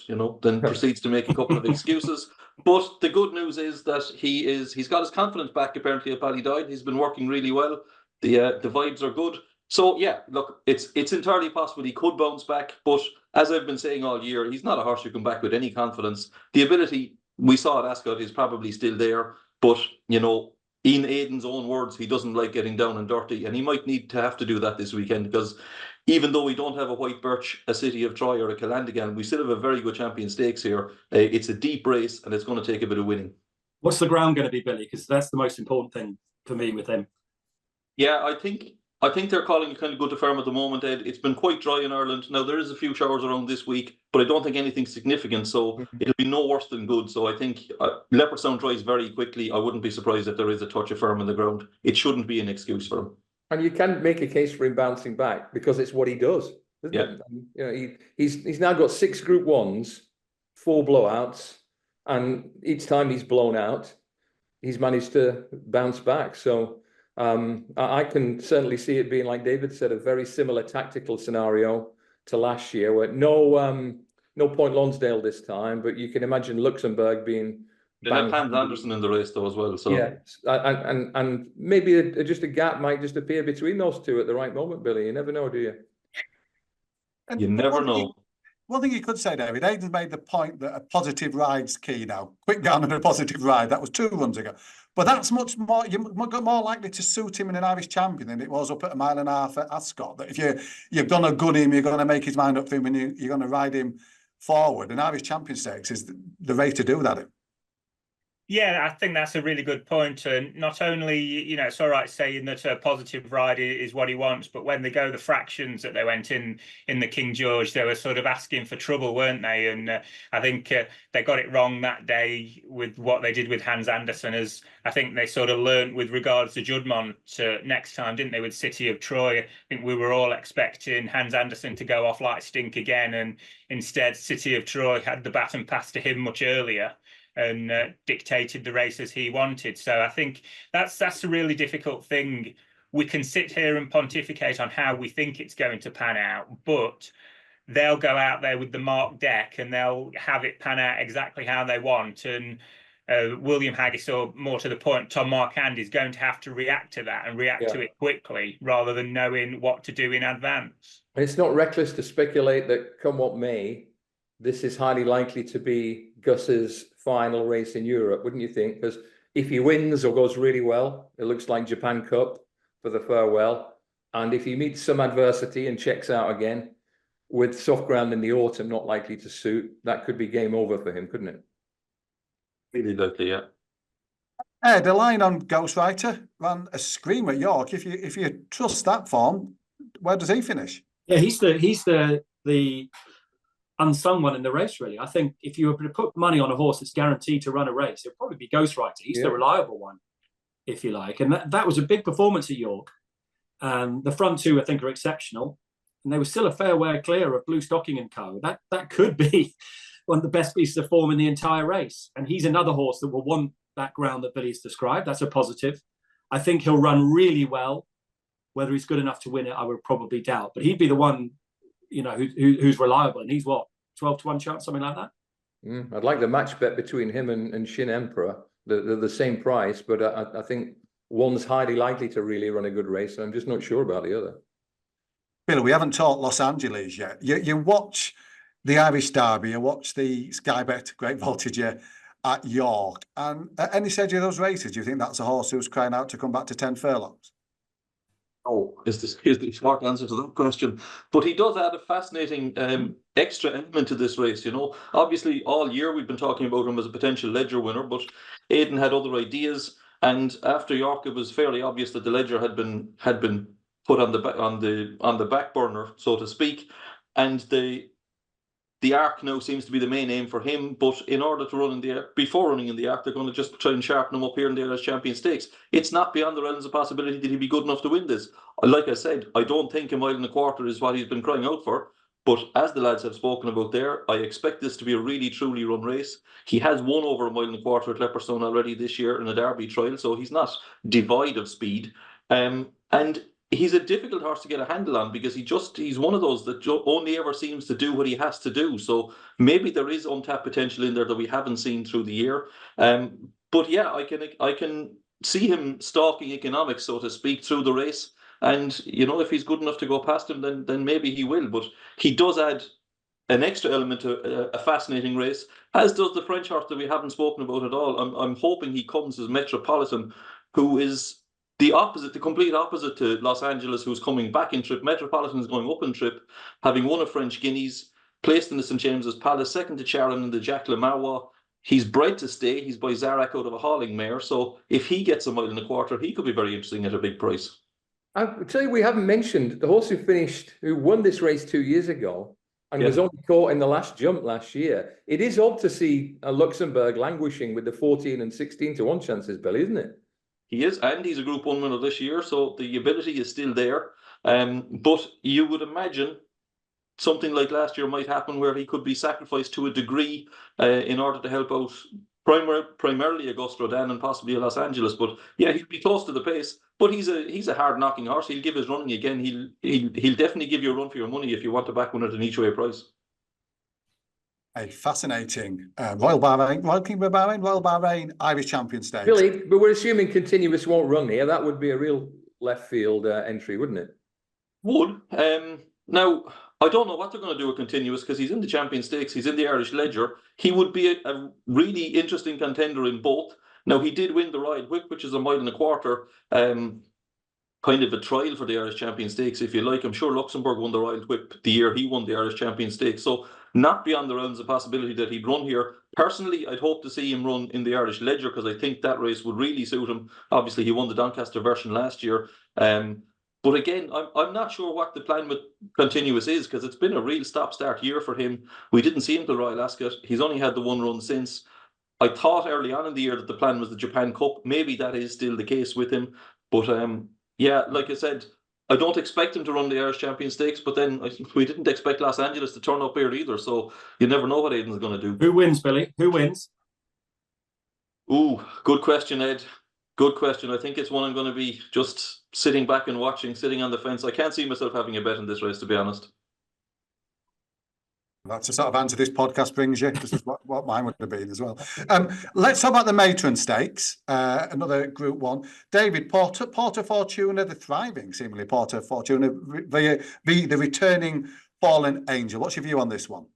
then proceeds to make a couple of excuses. But the good news is that he's got his confidence back apparently at Ballydoyle. He's been working really well. The vibes are good. So yeah, look, it's entirely possible he could bounce back. But as I've been saying all year, he's not a horse who can back with any confidence. The ability we saw at Ascot is probably still there. But, in Aidan's own words, he doesn't like getting down and dirty, and he might need to have to do that this weekend, because even though we don't have a White Birch, a City of Troy or a Calandigan, we still have a very good Champion Stakes here. It's a deep race, and it's going to take a bit of winning. What's the ground going to be, Billy? Because that's the most important thing for me with him. Yeah, I think they're calling it kind of good to firm at the moment, Ed. It's been quite dry in Ireland. Now there is a few showers around this week, but I don't think anything significant. So it'll be no worse than good. So I think Leopardstown dries very quickly. I wouldn't be surprised if there is a touch of firm in the ground. It shouldn't be an excuse for him. And you can make a case for him bouncing back because it's what he does, isn't Yeah. it? And, you know, he's now got 6 Group 1s, 4 blowouts, and each time he's blown out, he's managed to bounce back. So I can certainly see it being, like David said, a very similar tactical scenario to last year, where no Point Lonsdale this time, but you can imagine Luxembourg being. They have Hans Anderson in the race though as well. So yeah, and maybe just a gap might just appear between those two at the right moment, Billy. You never know, do you? And you never know. One thing you could say, David, Aidan's made the point that a positive ride's key now. Quick down and a positive ride. That was 2 runs ago. But that's much more, you're more likely to suit him in an Irish champion than it was up at 1.5 miles at Ascot. That if you're going to good him, you're going to make his mind up for him and you're going to ride him forward. An Irish Champion Stakes is the way to do that. Yeah, I think that's a really good point. And not only, you know, it's all right saying that a positive ride is what he wants, but when they go the fractions that they went in the King George, they were sort of asking for trouble, weren't they? And I think they got it wrong that day with what they did with Hans Anderson, as I think they sort of learnt with regards to Judmont next time, didn't they, with City of Troy? I think we were all expecting Hans Anderson to go off like stink again, and instead City of Troy had the baton passed to him much earlier and dictated the race as he wanted. So I think that's a really difficult thing. We can sit here and pontificate on how we think it's going to pan out, but they'll go out there with the marked deck and they'll have it pan out exactly how they want. And William Haggis, or more to the point, Tom Marquand, is going to have to react to that and react to it quickly rather than knowing what to do in advance. It's not reckless to speculate that come what may, this is highly likely to be Gus's final race in Europe, wouldn't you think? Because if he wins or goes really well, it looks like Japan Cup for the farewell. And if he meets some adversity and checks out again, with soft ground in the autumn not likely to suit, that could be game over for him, couldn't it? Really likely, yeah. Ed, a line on Ghostwriter ran a scream at York. If you trust that form, where does he finish? Yeah, he's the unsung one in the race, really. I think if you were to put money on a horse that's guaranteed to run a race, it'll probably be Ghostwriter. He's the reliable one, if you like. And that was a big performance at York. The front two, I think, are exceptional. And they were still a fair way clear of Blue Stocking and Co. That could be one of the best pieces of form in the entire race. And he's another horse that will want that ground that Billy's described. That's a positive. I think he'll run really well. Whether he's good enough to win it, I would probably doubt. But he'd be the one, you know, who's reliable. And he's what, 12 to 1 chance, something like that? I'd like the match bet between him and Shin Emperor. They're the same price, but I think one's highly likely to really run a good race. And I'm just not sure about the other. Bill, we haven't talked Los Angeles yet. You watch the Irish Derby, you watch the Sky Bet Great Voltage at York. And at any stage of those races, do you think that's a horse who's crying out to come back to 10 furlongs? Oh, is the short answer to that question. But he does add a fascinating extra element to this race, you know. Obviously, all year we've been talking about him as a potential Ledger winner, but Aidan had other ideas. And after York, it was fairly obvious that the Ledger had been put on the back burner, so to speak. And the Arc now seems to be the main aim for him, but in order to run in the Arc, before running in the Arc, they're going to just try and sharpen him up here in the Irish Champion Stakes. It's not beyond the realms of possibility that he'd be good enough to win this. Like I said, I don't think 1.25 miles is what he's been crying out for, but as the lads have spoken about there, I expect this to be a really, truly run race. He has won over 1.25 miles at Leopardstown already this year in a Derby trial, so he's not devoid of speed. And he's a difficult horse to get a handle on because he's one of those that only ever seems to do what he has to do. So maybe there is untapped potential in there that we haven't seen through the year. But yeah, I can see him stalking economics, so to speak, through the race. And you know, if he's good enough to go past him, then maybe he will. But he does add an extra element to a fascinating race, as does the French horse that we haven't spoken about at all. I'm hoping he comes as Metropolitan, who is the complete opposite to Los Angeles, who's coming back in trip. Metropolitan is going up in trip, having won a French Guineas, placed in the St. James's Palace, second to Charon in the Jack LeMarwa. He's bred to stay. He's by Zarak out of a hauling mare. So if he gets 1.25 miles, he could be very interesting at a big price. I'll tell you, we haven't mentioned the horse who won this race 2 years ago and was only caught in the last jump last year. It is odd to see Luxembourg languishing with the 14 and 16 to 1 chances, Billy, isn't it? He is, and he's a Group 1 winner this year, so the ability is still there. But you would imagine something like last year might happen where he could be sacrificed to a degree in order to help out primarily Augusta Rodan and possibly Los Angeles. But yeah, he'll be close to the pace. But he's a hard knocking horse. He'll give his running again. He'll definitely give you a run for your money if you want to back one at an each way price. A fascinating Royal Kingdom of Bahrain, Royal Bahrain Irish Champion Stakes. Billy, but we're assuming Continuous won't run here. That would be a real left field entry, wouldn't it? Would. Now, I don't know what they're going to do with Continuous because he's in the Champion Stakes, he's in the Irish Ledger. He would be a really interesting contender in both. Now, he did win the Royal Whip, which is 1.25 miles, kind of a trial for the Irish Champion Stakes, if you like. I'm sure Luxembourg won the Royal Whip the year he won the Irish Champion Stakes. So not beyond the realms of possibility that he'd run here. Personally, I'd hope to see him run in the Irish Ledger because I think that race would really suit him. Obviously, he won the Doncaster version last year. But again, I'm not sure what the plan with Continuous is because it's been a real stop-start year for him. We didn't see him till Royal Ascot. He's only had the one run since. I thought early on in the year that the plan was the Japan Cup. Maybe that is still the case with him. But yeah, like I said, I don't expect him to run the Irish Champion Stakes, but then we didn't expect Los Angeles to turn up here either. So you never know what Aidan's going to do. Who wins, Billy? Who wins? Ooh, good question, Ed. Good question. I think it's one I'm going to be just sitting back and watching, sitting on the fence. I can't see myself having a bet in this race, to be honest. That's the sort of answer this podcast brings you. This is what mine would have been as well. Let's talk about the Matron Stakes, another Group 1. David, Porter Fortuna, the thriving, seemingly Porter Fortuna, the returning Fallen Angel. What's your view on this one?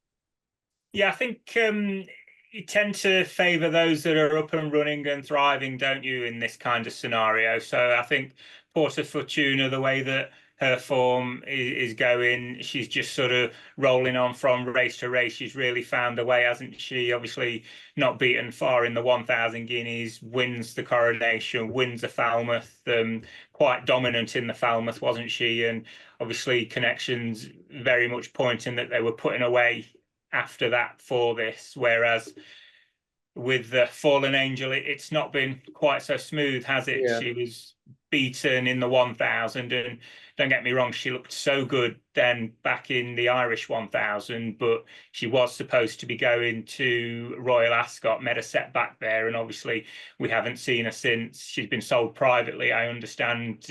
Yeah, I think you tend to favour those that are up and running and thriving, don't you, in this kind of scenario? So I think Porter Fortuna, the way that her form is going, she's just sort of rolling on from race to race. She's really found a way, hasn't she? Obviously not beaten far in the 1,000 guineas, wins the Coronation, wins the Falmouth, quite dominant in the Falmouth, wasn't she? And obviously connections very much pointing that they were putting away after that for this, whereas with the Fallen Angel, it's not been quite so smooth, has it? Yeah. She was beaten in the 1,000, and don't get me wrong, she looked so good then back in the Irish 1,000, but she was supposed to be going to Royal Ascot, met a setback there, and obviously we haven't seen her since. She's been sold privately, I understand,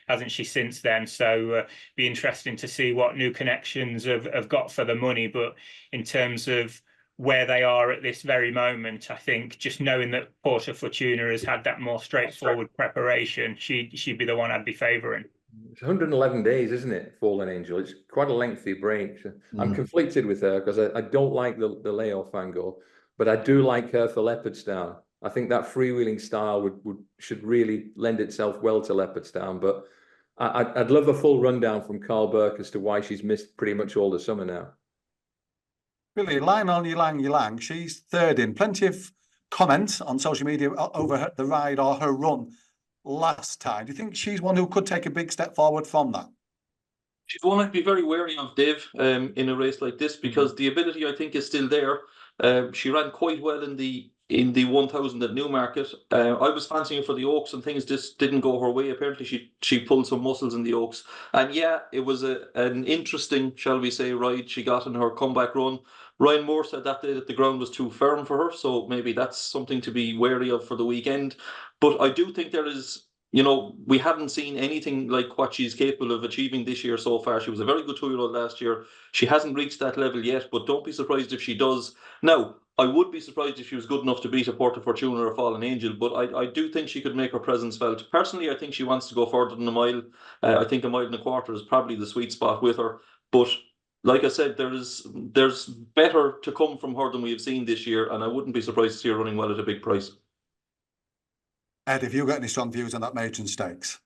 hasn't she, since then? So be interesting to see what new connections have got for the money. But in terms of where they are at this very moment, I think just knowing that Porter Fortuna has had that more straightforward preparation, she'd be the one I'd be favouring. It's 111 days, isn't it, Fallen Angel? It's quite a lengthy break. I'm conflicted with her because I don't like the layoff angle, but I do like her for Leopardstown. I think that freewheeling style should really lend itself well to Leopardstown. But I'd love a full rundown from Carl Burke as to why she's missed pretty much all the summer now. Really, Lionel Ylang, she's third in. Plenty of comments on social media over the ride or her run last time. Do you think she's one who could take a big step forward from that? She's one I'd be very wary of, Dave, in a race like this, because the ability, I think, is still there. She ran quite well in the 1,000 at Newmarket. I was fancying her for the Oaks, and things just didn't go her way. Apparently, she pulled some muscles in the Oaks, and yeah, it was an interesting, shall we say, ride she got in her comeback run. Ryan Moore said that day that the ground was too firm for her, so maybe that's something to be wary of for the weekend. But I do think there is, we haven't seen anything like what she's capable of achieving this year so far. She was a very good 2-year-old last year. She hasn't reached that level yet, but don't be surprised if she does. Now, I would be surprised if she was good enough to beat a Porter Fortuna or a Fallen Angel, but I do think she could make her presence felt. Personally, I think she wants to go further than a mile. I think 1.25 miles is probably the sweet spot with her. But like I said, there's better to come from her than we have seen this year, and I wouldn't be surprised to see her running well at a big price. Ed, have you got any strong views on that Matron Stakes?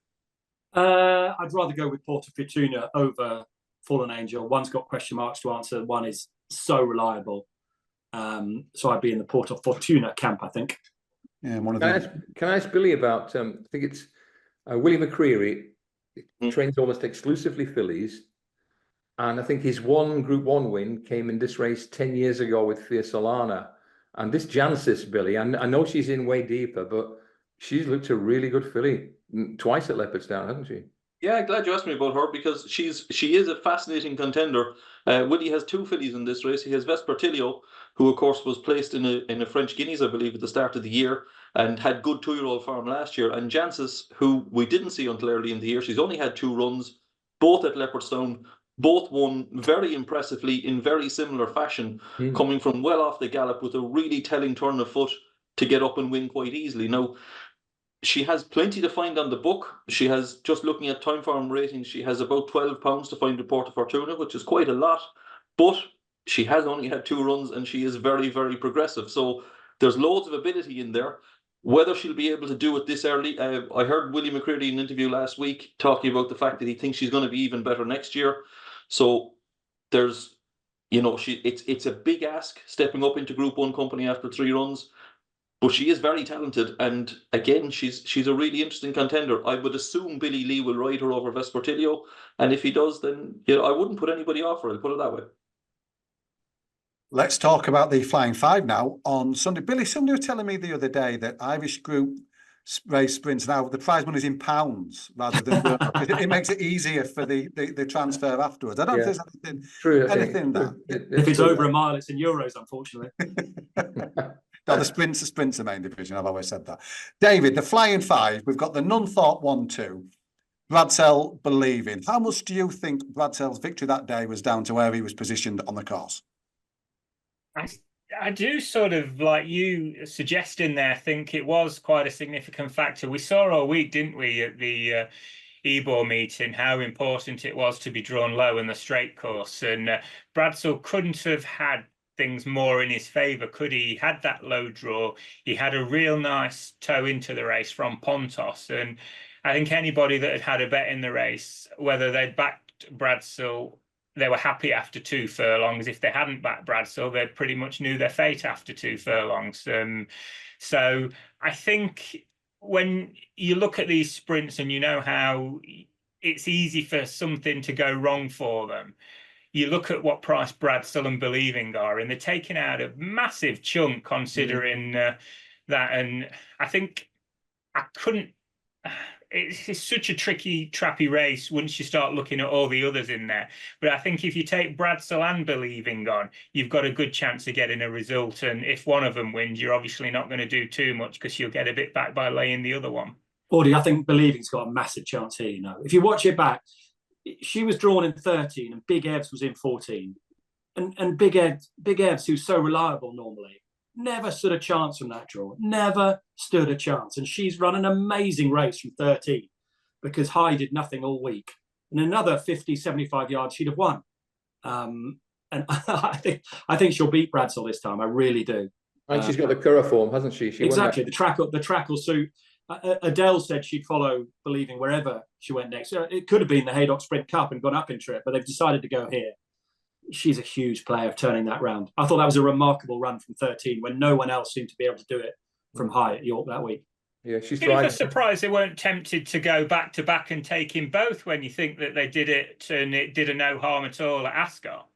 I'd rather go with Porter Fortuna over Fallen Angel. One's got question marks to answer. One is so reliable. So I'd be in the Porter Fortuna camp, I think. Yeah, Can I ask Billy about? I think it's Willie McCreary. trains almost exclusively fillies. And I think his one Group 1 win came in this race 10 years ago with Fiersolana. And this Jancis, Billy, I know she's in way deeper, but she's looked a really good filly twice at Leopardstown, hasn't she? Yeah, glad you asked me about her, because she is a fascinating contender. Willie has two fillies in this race. He has Vespertilio, who of course was placed in a French Guineas, I believe, at the start of the year, and had good 2-year-old form last year. And Jancis, who we didn't see until early in the year, she's only had 2 runs, both at Leopardstown, both won very impressively in very similar fashion, coming from well off the gallop with a really telling turn of foot to get up and win quite easily. Now, she has plenty to find on the book. She has, just looking at time form ratings, she has about £12 to find a Porta Fortuna, which is quite a lot. But she has only had 2 runs, and she is very, very progressive. So there's loads of ability in there. Whether she'll be able to do it this early, I heard Willie McCready in an interview last week talking about the fact that he thinks she's going to be even better next year. So there's, it's a big ask stepping up into Group 1 company after 3 runs. But she is very talented, and again, she's a really interesting contender. I would assume Billy Lee will ride her over Vespertilio, and if he does, then I wouldn't put anybody off her. I'll put it that way. Let's talk about the Flying Five now on Sunday. Billy, somebody was telling me the other day that Irish Group race sprints now, the prize money is in pounds rather than it makes it easier for the transfer afterwards. I don't know if there's anything that. If it's over a mile, it's in euros, unfortunately. No, the sprint's the main division. I've always said that. David, the Flying Five, we've got the None Thought 1-2, Bradsell Believing. How much do you think Bradsell's victory that day was down to where he was positioned on the course? I do sort of, like you suggesting there, think it was quite a significant factor. We saw all week, didn't we, at the Ebor meeting, how important it was to be drawn low in the straight course. And Bradsell couldn't have had things more in his favour, could he? He had that low draw. He had a real nice toe into the race from Pontos. And I think anybody that had a bet in the race, whether they'd backed Bradsell, they were happy after 2 furlongs. If they hadn't backed Bradsell, they pretty much knew their fate after 2 furlongs. So I think when you look at these sprints and you know how it's easy for something to go wrong for them, you look at what price Bradsell and Believing are, and they're taking out a massive chunk considering that. And I think I couldn't. It's such a tricky, trappy race once you start looking at all the others in there. But I think if you take Bradsell and Believing on, you've got a good chance of getting a result. And if one of them wins, you're obviously not going to do too much because you'll get a bit back by laying the other one. Audie, I think Believing's got a massive chance here. If you watch it back, she was drawn in 13 and Big Evs was in 14. And Big Evs, who's so reliable normally, never stood a chance from that draw. Never stood a chance. And she's run an amazing race from 13 because High did nothing all week. And another 50, 75 yards, she'd have won. And I think she'll beat Bradsell this time. I really do. And she's got the Curragh form, hasn't she? Exactly. The track will suit. Adele said she'd follow Believing wherever she went next. It could have been the Haydock Sprint Cup and gone up in trip, but they've decided to go here. She's a huge player of turning that round. I thought that was a remarkable run from 13 when no one else seemed to be able to do it from High at York that week. Yeah, she's trying. I'm surprised they weren't tempted to go back to back and take him both when you think that they did it and it did a no harm at all at Ascot.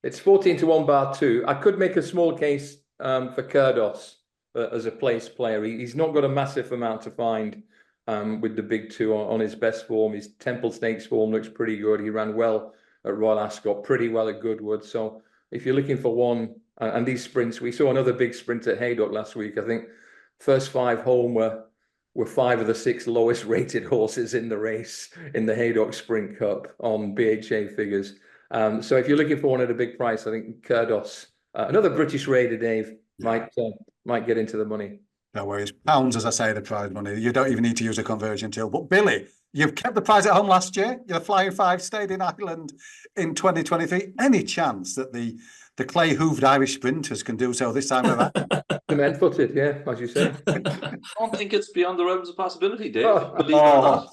It's 14-1 bar 2. I could make a small case for Kurdos as a place player. He's not got a massive amount to find with the big 2 on his best form. His Temple Stakes form looks pretty good. He ran well at Royal Ascot, pretty well at Goodwood. So if you're looking for one, and these sprints, we saw another big sprint at Haydock last week. I think first 5 home were 5 of the 6 lowest rated horses in the race in the Haydock Sprint Cup on BHA figures. So if you're looking for one at a big price, I think Kurdos, another British raider, Dave, might get into the money. No worries. Pounds, as I say, the prize money. You don't even need to use a conversion till. But Billy, you've kept the prize at home last year. Your Flying Five stayed in Ireland in 2023. Any chance that the clay-hooved Irish sprinters can do so this time around? Cement-footed, yeah, as you said. I don't think it's beyond the realms of possibility, Dave. Come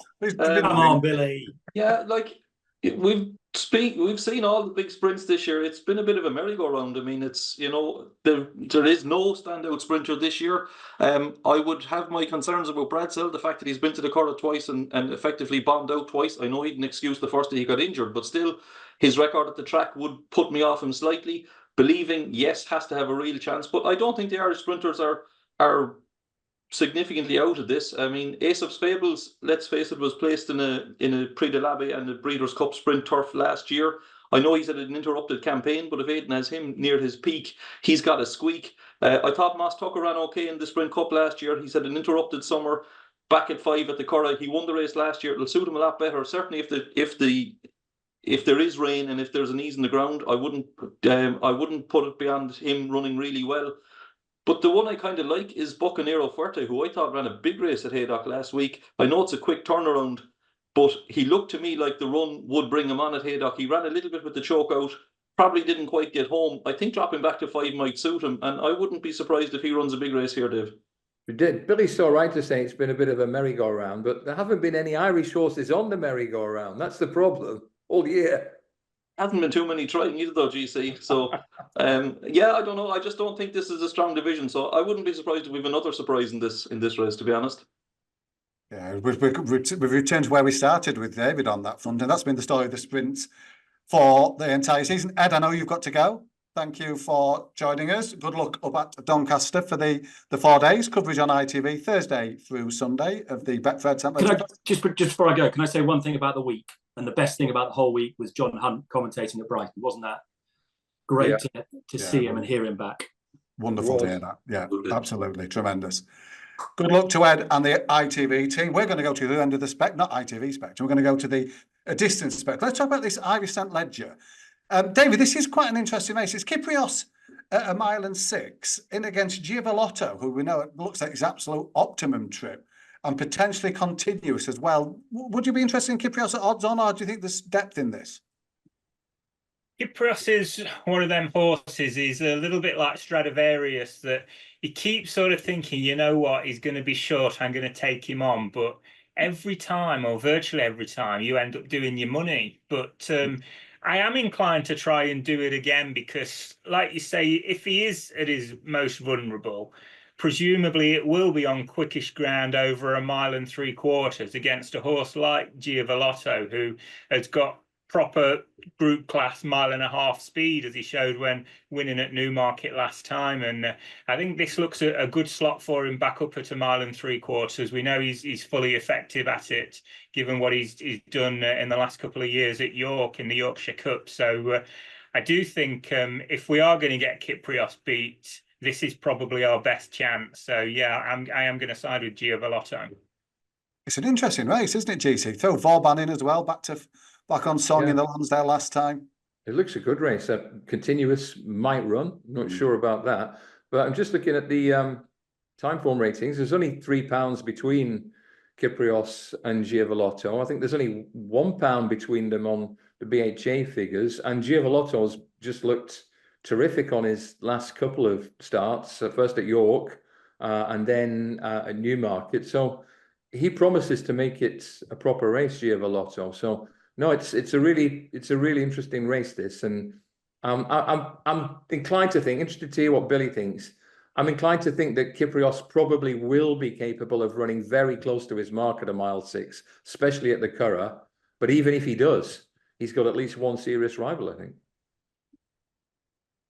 on, Billy. Yeah, like we've We've seen all the big sprints this year. It's been a bit of a merry-go-round. I mean, it's, there is no standout sprinter this year. I would have my concerns about Bradsell, the fact that he's been to the Curragh twice and effectively bombed out twice. I know he didn't excuse the first that he got injured, but still, his record at the track would put me off him slightly. Believing, yes, has to have a real chance, but I don't think the Irish sprinters are significantly out of this. I mean, Ace of Fables, let's face it, was placed in a Prix de l'Abbé and the Breeders' Cup sprint turf last year. I know he's had an interrupted campaign, but if Aidan has him near his peak, he's got a squeak. I thought Moss Tucker ran okay in the Sprint Cup last year. He's had an interrupted summer, back at 5 at the Curragh. He won the race last year. It'll suit him a lot better. Certainly if there is rain and if there's an ease in the ground, I wouldn't put it beyond him running really well. But the one I kind of like is Bucanero Fuerte, who I thought ran a big race at Haydock last week. I know it's a quick turnaround, but he looked to me like the run would bring him on at Haydock. He ran a little bit with the choke out, probably didn't quite get home. I think dropping back to 5 might suit him, and I wouldn't be surprised if he runs a big race here, Dave. You did. Billy's so right to say it's been a bit of a merry-go-round, but there haven't been any Irish horses on the merry-go-round. That's the problem all year. Hasn't been too many trying either, though, GC. So, yeah, I don't know. I just don't think this is a strong division. So I wouldn't be surprised if we have another surprise in this race, to be honest. Yeah, we've returned to where we started with David on that front, and that's been the story of the sprints for the entire season. Ed, I know you've got to go. Thank you for joining us. Good luck up at Doncaster for the 4 days. Coverage on ITV Thursday through Sunday of the Betfred St. Just before I go, can I say one thing about the week? And the best thing about the whole week was John Hunt commentating at Brighton. Wasn't that great to see him and hear him back? Wonderful to hear that. Yeah, absolutely. Tremendous. Good luck to Ed and the ITV team. We're going to go to the end of the not ITV spectrum. We're going to go to the distance spectrum. Let's talk about this Irish St. Ledger. David, this is quite an interesting race. It's Kyprios at 1 mile and 6 in against Giavolotto, who we know looks like his absolute optimum trip, and potentially continuous as well. Would you be interested in Kyprios at odds on, or do you think there's depth in this? Kyprios is one of them horses. He's a little bit like Stradivarius, that he keeps sort of thinking, you know what, he's going to be short, I'm going to take him on. But every time, or virtually every time, you end up doing your money. But I am inclined to try and do it again because, like you say, if he is at his most vulnerable, presumably it will be on quickish ground over 1 mile and 3/4 against a horse like Giavolotto, who has got proper group class 1.5 mile speed, as he showed when winning at Newmarket last time. And I think this looks a good slot for him back up at 1 mile and 3/4. We know he's fully effective at it, given what he's done in the last couple of years at York in the Yorkshire Cup. So I do think if we are going to get Kyprios beat, this is probably our best chance. So yeah, I am going to side with Giavolotto. It's an interesting race, isn't it, GC? Throw Vauban in as well, back on song in the Lonsdale last time. It looks a good race. Continuous might run. Not sure about that. But I'm just looking at the time form ratings. There's only £3 between Kyprios and Giavolotto. I think there's only £1 between them on the BHA figures. And Giavolotto's just looked terrific on his last couple of starts, first at York and then at Newmarket. So he promises to make it a proper race, Giavolotto. So no, it's a really interesting race, this, and I'm inclined to think, interested to hear what Billy thinks. I'm inclined to think that Kyprios probably will be capable of running very close to his mark at 1 mile 6, especially at the Curragh. But even if he does, he's got at least one serious rival, I think.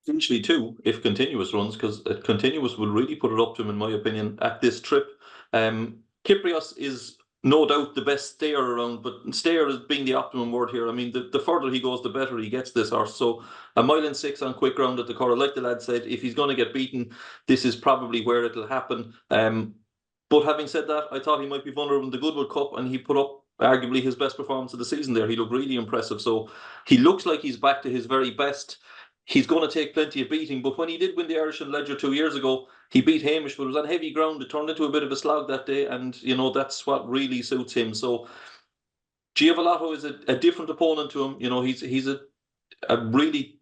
Potentially 2, if Continuous runs, because Continuous will really put it up to him, in my opinion, at this trip. Kyprios is no doubt the best stayer around, but stayer is being the optimum word here. I mean, the further he goes, the better he gets, this horse. So 1 mile and 6 on quick ground at the Curragh, like the lad said, if he's going to get beaten, this is probably where it'll happen. But having said that, I thought he might be vulnerable in the Goodwood Cup, and he put up arguably his best performance of the season there. He looked really impressive. So he looks like he's back to his very best. He's going to take plenty of beating, but when he did win the Irish and Ledger 2 years ago, he beat Hamish, but it was on heavy ground. It turned into a bit of a slog that day, and, you know, that's what really suits him. So Giavolotto is a different opponent to him. You know, he's a really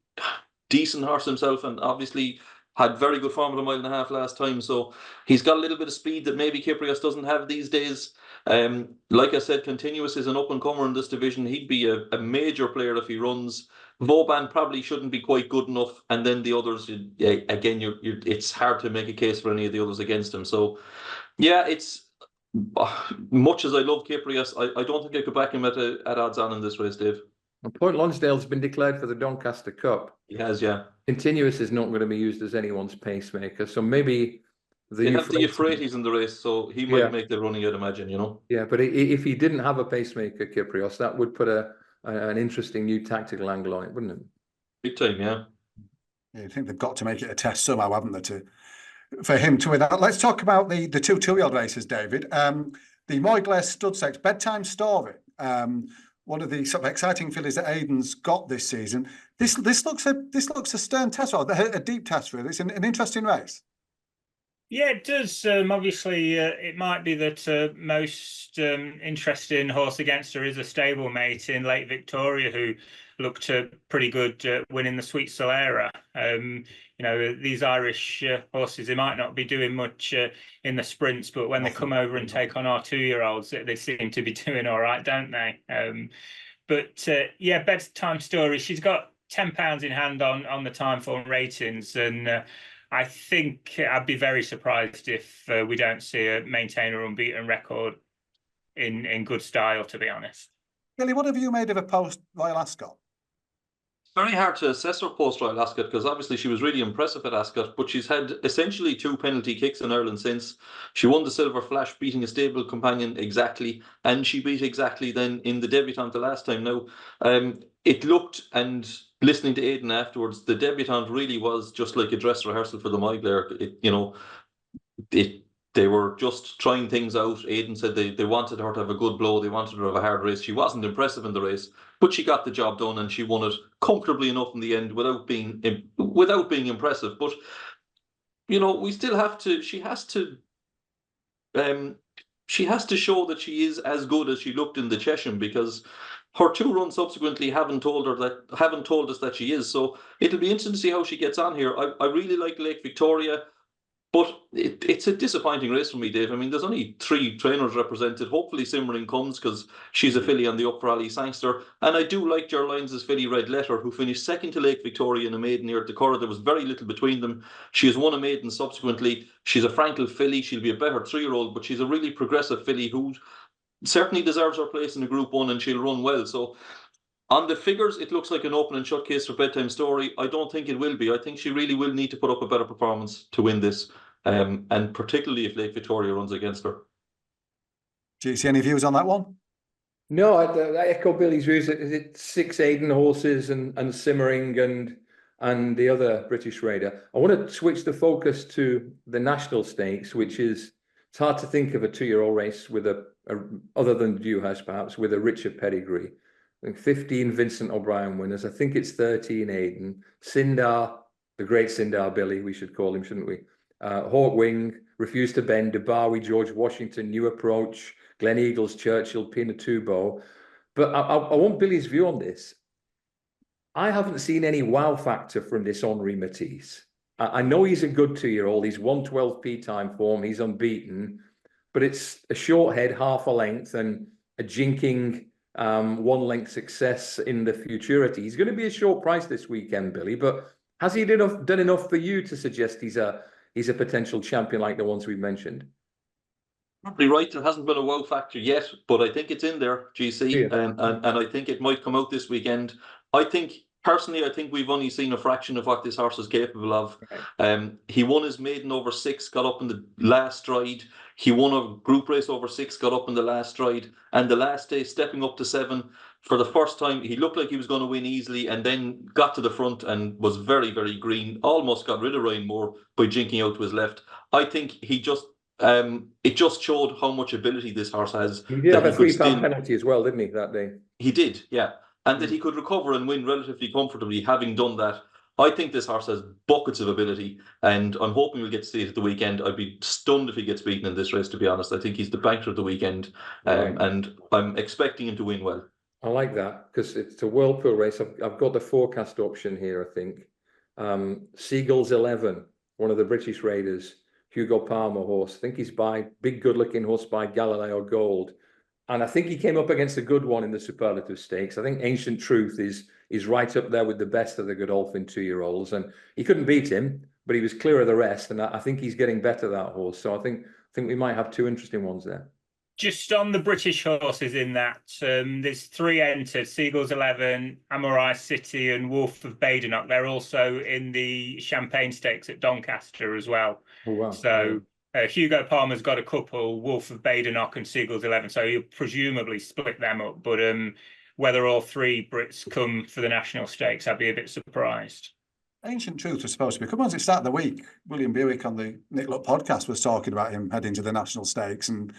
decent horse himself, and obviously had very good form at a mile and a half last time, so he's got a little bit of speed that maybe Kyprios doesn't have these days. Like I said, Continuous is an up-and-comer in this division. He'd be a major player if he runs. Vauban probably shouldn't be quite good enough, and then the others, again, it's hard to make a case for any of the others against him. So, yeah, it's much as I love Kyprios, I don't think I could back him at odds on in this race, Dave. And Point Lonsdale's been declared for the Doncaster Cup. He has, yeah. Continuous is not going to be used as anyone's pacemaker, so maybe They have the Euphrates in the race, so he might make the running, I'd imagine, you know. Yeah, but if he didn't have a pacemaker, Kyprios, that would put an interesting new tactical angle on it, wouldn't it? Big time, yeah. I think they've got to make it a test somehow, haven't they, for him to win that. Let's talk about the two-year-old races, David. The Michael Stoute Stakes bedtime story. One of the sort of exciting fillies that Aidan's got this season. This looks a stern test, or a deep test, really. It's an interesting race. Yeah, it does. Obviously, it might be that most interesting horse against her is a stablemate in Lake Victoria, who looked pretty good winning the Sweet Solera. You know, these Irish horses, they might not be doing much in the sprints, but when they come over and take on our 2-year-olds, they seem to be doing all right, don't they? Yeah, bedtime story. She's got £10 in hand on the Timeform ratings, and I think I'd be very surprised if we don't see her maintain her unbeaten record in good style, to be honest. Billy, what have you made of a post Royal Ascot? Very hard to assess her post Royal Ascot, because obviously she was really impressive at Ascot, but she's had essentially 2 penalty kicks in Ireland since. She won the Silver Flash, beating a stable companion exactly, and she beat exactly then in the debutante the last time. Now, it looked, and listening to Aidan afterwards, the debutante really was just like a dress rehearsal for the Migler. They were just trying things out. Aidan said they wanted her to have a good blow. They wanted her to have a hard race. She wasn't impressive in the race, but she got the job done, and she won it comfortably enough in the end without being impressive. But, you know, we still have to. She has to show that she is as good as she looked in the Chesham, because her 2 runs subsequently haven't told us that she is. So it'll be interesting to see how she gets on here. I really like Lake Victoria, but it's a disappointing race for me, Dave. I mean, there's only 3 trainers represented. Hopefully Simmering comes, because she's a filly on the up for Ali Sangster. And I do like Ger Lyons' filly Red Letter, who finished second to Lake Victoria in a maiden here at the Curragh. There was very little between them. She has won a maiden subsequently. She's a Frankel filly. She'll be a better 3-year-old, but she's a really progressive filly who certainly deserves her place in the Group 1, and she'll run well. So on the figures, it looks like an open and shut case for bedtime story. I don't think it will be. I think she really will need to put up a better performance to win this, and particularly if Lake Victoria runs against her. Do you see any views on that one? No, I echo Billy's views. It's 6 Aidan horses and Simmering and the other British Raider. I want to switch the focus to the National Stakes, which is, it's hard to think of a 2-year-old race with a other than Dewhouse perhaps, with a richer pedigree. I think 15 Vincent O'Brien winners. I think it's 13 Aidan. Sindar, the great Sindar Billy, we should call him, shouldn't we? Hawkwing, Refuse to Bend, Debarwi, George Washington, New Approach, Glen Eagles, Churchill, Pinatubo. But I want Billy's view on this. I haven't seen any wow factor from this Henri Matisse. I know he's a good 2-year-old. He's 112p time form. He's unbeaten, but it's a short head, half a length, and a jinking 1-length success in the futurity. He's going to be a short price this weekend, Billy, but has he done enough for you to suggest he's a potential champion like the ones we've mentioned? Probably right. There hasn't been a wow factor yet, but I think it's in there, GC, and I think it might come out this weekend. Personally, I think we've only seen a fraction of what this horse is capable of. Right. He won his maiden over 6, got up in the last stride. He won a group race over 6, got up in the last stride. And the last day, stepping up to 7, for the first time, he looked like he was going to win easily, and then got to the front and was very, very green. Almost got rid of Ryan Moore by jinking out to his left. I think he just... it just showed how much ability this horse has. He did have a £3 penalty as well, didn't he, that day? He did, yeah. And that he could recover and win relatively comfortably, having done that. I think this horse has buckets of ability, and I'm hoping we'll get to see it at the weekend. I'd be stunned if he gets beaten in this race, to be honest. I think he's the banker of the weekend, and I'm expecting him to win well. I like that, because it's a Whirlpool race. I've got the forecast option here, I think. Seagulls 11, one of the British Raiders, Hugo Palmer horse. I think he's by big, good-looking horse by Galileo Gold. And I think he came up against a good one in the Superlative Stakes. I think Ancient Truth is right up there with the best of the Godolphin 2-year-olds. And he couldn't beat him, but he was clear of the rest. And I think he's getting better, that horse. So I think we might have two interesting ones there. Just on the British horses in that, there's 3 entered, Seagulls 11, Amorai City and Wolf of Badenoch. They're also in the Champagne Stakes at Doncaster as well. Oh, wow. So Hugo Palmer's got a couple, Wolf of Badenoch and Seagulls 11, so he'll presumably split them up. But whether all 3 Brits come for the National Stakes, I'd be a bit surprised. Ancient Truth was supposed to be. Come on, at the start of the week, William Buick on the Nick Luck podcast was talking about him heading to the National Stakes and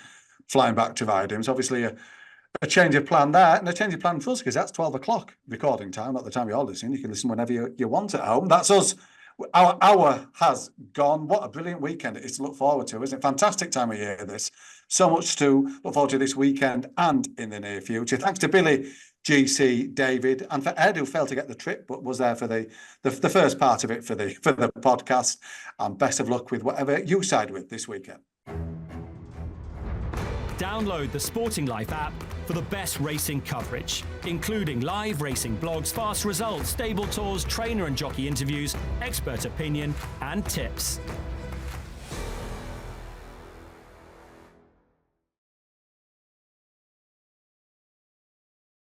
flying back to Viding. So obviously a change of plan there, and a change of plan for us, because that's 12 o'clock recording time, not the time you're listening. You can listen whenever you want at home. That's us. Our hour has gone. What a brilliant weekend it is to look forward to, isn't it? Fantastic time of year, this. So much to look forward to this weekend and in the near future. Thanks to Billy, GC, David, and for Ed, who failed to get the trip, but was there for the first part of it for the podcast. And best of luck with whatever you side with this weekend. Download the Sporting Life app for the best racing coverage, including live racing blogs, fast results, stable tours, trainer and jockey interviews, expert opinion and tips.